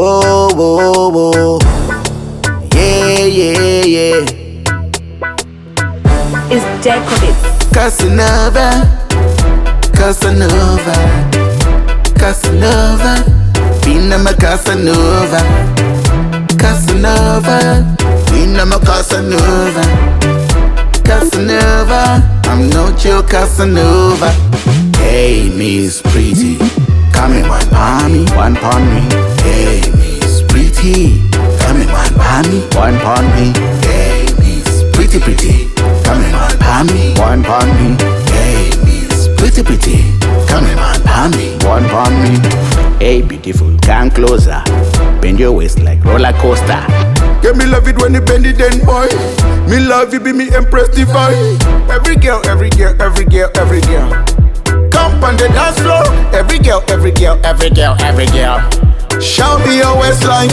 Whoa, whoa, whoa. Yeah, yeah, yeah. It's Decco this. Casanova, Casanova, Casanova. Been a Casanova, Casanova. Been a Casanova, Casanova. I'm not your Casanova. Hey, Miss Pretty, come and one pon me. Hey, Miss Pretty, come and one pon me. Hey, Miss Pretty, come and one pon me. Hey, Miss Pretty, come and one pon me. Hey, beautiful, come closer. Bend your waist like roller coaster. Yeah, me love it when you bend it then, boy. Me love you, be me impressed divine. Every girl, every girl, every girl, every girl. Come on the dance floor. Every girl, every girl, every girl, every girl. Shout me your waistline.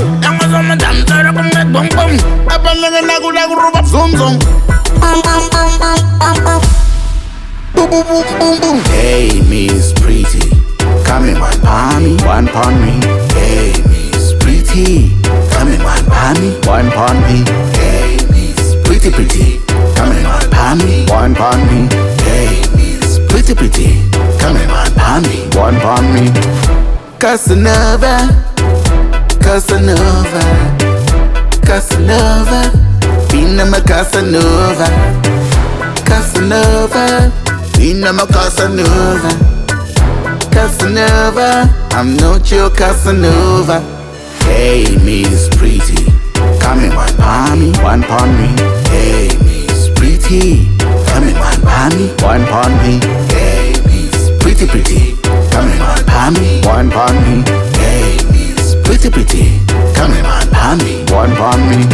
Zoom zoom. Boom boom boom boom boom. Hey, Miss Pretty, come and one pon me. Hey, Miss Pretty, come and one pon me. Hey, Miss Pretty, come and one pon me. Hey, Miss Pretty, come and one pon me. Casanova, Casanova, Casanova. Been a Casanova, Casanova. Been a Casanova, Casanova. I'm not your Casanova. Hey, Miss Pretty, come and one pon me. Hey, Miss Pretty, come and one pon me. Hey, Miss Pretty, come and one pon me. Hey, Miss Pretty, come and one pon me.